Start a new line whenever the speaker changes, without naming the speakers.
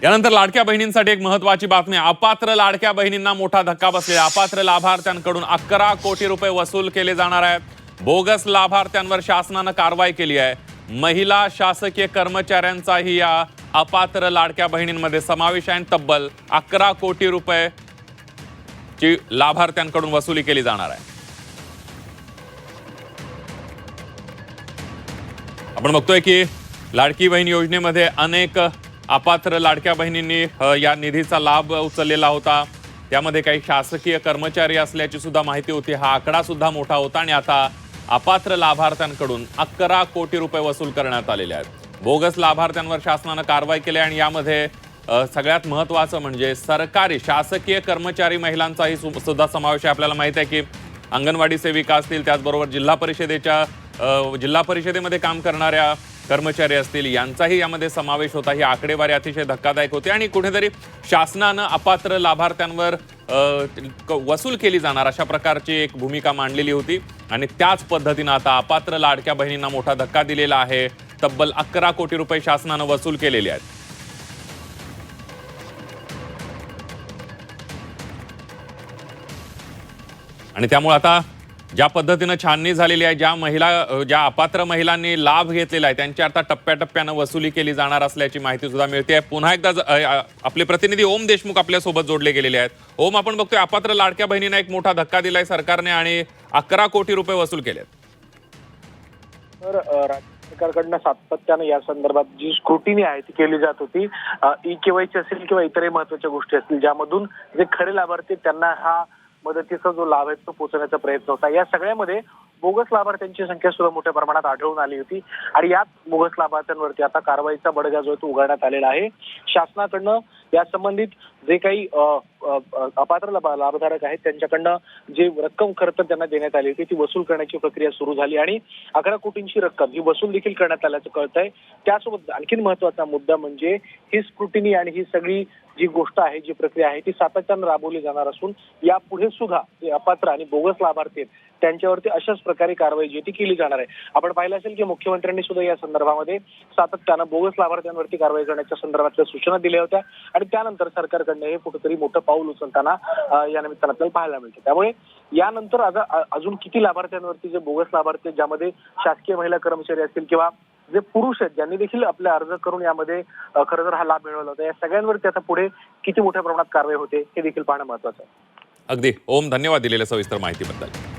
यानंतर लाडक्या बहिणींसाठी एक महत्त्वाची बातमी। अपात्र लाडक्या बहिणींना मोठा धक्का बसलेला। अपात्र लाभार्थ्यांकडून 11 कोटी रुपये वसूल केले जाणार आहेत। बोगस लाभार्थ्यांवर शासनाने कारवाई केली आहे। महिला शासकीय कर्मचाऱ्यांचाही या अपात्र लाडक्या बहिणींमध्ये समावेश आहे। तब्बल 11 कोटी रुपये ची लाभार्थ्यांकडून वसुली केली जाणार आहे। आपण बघतोय की लाडकी बहीण योजनेमध्ये अनेक अपात्र लाडक्या बहिणींनी या निधीचा लाभ उचललेला होता। त्यामध्ये काही शासकीय कर्मचारी असल्याची सुद्धा माहिती होती। हा आकडा सुद्धा मोठा होता आणि आता अपात्र लाभार्थ्यांकडून 11 कोटी रुपये वसूल करण्यात आलेले आहेत। बोगस लाभार्थ्यांवर शासनाने कारवाई केली आणि यामध्ये सगळ्यात महत्त्वाचं म्हणजे सरकारी शासकीय कर्मचारी महिलांचाही सुद्धा समावेश आहे। आपल्याला माहिती आहे की अंगणवाडी सेविका असतील, त्याचबरोबर जिल्हा परिषदेमध्ये काम करणाऱ्या कर्मचारी असतील, यांचाही यामध्ये समावेश होता। ही आकडेवारी अतिशय धक्कादायक होती आणि कुठेतरी शासनानं अपात्र लाभार्थ्यांवर वसूल केली जाणार अशा प्रकारची एक भूमिका मांडलेली होती आणि त्याच पद्धतीनं आता अपात्र लाडक्या बहिणींना मोठा धक्का दिलेला आहे। तब्बल 11 कोटी रुपये शासनानं वसूल केलेले आहेत। आणि त्यामुळे आता ज्या पद्धतीने छाननी झालेली आहे, ज्या अपात्र महिलांनी लाभ घेतलेला आहे त्यांची आता टप्प्याटप्प्याने वसुली केली जाणार असल्याची माहिती सुद्धा मिळते आहे। पुन्हा एकदा आपले प्रतिनिधी ओम देशमुख आपल्या सोबत जोडले गेलेले आहेत। ओम, आपण बघतोय अपात्र लाडक्या बहिणींना एक मोठा धक्का दिलाय सरकारने आणि 11 कोटी रुपये वसूल केलेत।
तर राज्य सरकारकडनं सातत्याने या संदर्भात जी स्क्रुटिनी आहे ती केली जात होती। ई-केवायसी असेल किंवा इतरही महत्त्वाच्या गोष्टी असतील, ज्यामधून जे खरे लाभार्थी त्यांना हा मदतीचा जो लाभ आहे तो पोहोचवण्याचा प्रयत्न होता। या सगळ्यामध्ये बोगस लाभार्थ्यांची संख्या सुद्धा मोठ्या प्रमाणात आढळून आली होती आणि याच बोगस लाभार्थ्यांवरती आता कारवाईचा बडगा जो आहे तो उगारण्यात आलेला आहे। शासनाकडनं या संबंधित जे काही अपात्र लाभधारक आहेत त्यांच्याकडनं जी रक्कम खरं तर त्यांना देण्यात आली होती ती वसूल करण्याची प्रक्रिया सुरू झाली आणि 11 कोटींची रक्कम ही वसूल देखील करण्यात आल्याचं कळतंय। त्यासोबत आणखीन महत्त्वाचा मुद्दा म्हणजे ही स्क्रुटिनी आणि ही सगळी जी गोष्ट आहे, जी प्रक्रिया आहे ती सातत्यानं राबवली जाणार असून यापुढे सुद्धा जे अपात्र आणि बोगस लाभार्थी आहेत त्यांच्यावरती अशाच प्रकारे कारवाई जी ती केली जाणार आहे। आपण पाहिलं असेल की मुख्यमंत्र्यांनी सुद्धा या संदर्भामध्ये सातत्यानं बोगस लाभार्थ्यांवरती कारवाई करण्याच्या संदर्भातल्या सूचना दिल्या होत्या आणि त्यानंतर सरकारकडनं हे कुठेतरी मोठं पाऊल उचलताना या निमित्तानं आपल्याला पाहायला मिळतं। त्यामुळे यानंतर अजून किती लाभार्थ्यांवरती जे बोगस लाभार्थी ज्यामध्ये शासकीय महिला कर्मचारी असतील किंवा जे पुरुष आहेत ज्यांनी देखील आपले अर्ज करून यामध्ये खरं तर हा लाभ मिळवला होता, या सगळ्यांवरती आता पुढे किती मोठ्या प्रमाणात कारवाई होते हे देखील पाहणं महत्त्वाचं आहे।
अगदी ओम, धन्यवाद दिलेल्या सविस्तर माहितीबद्दल।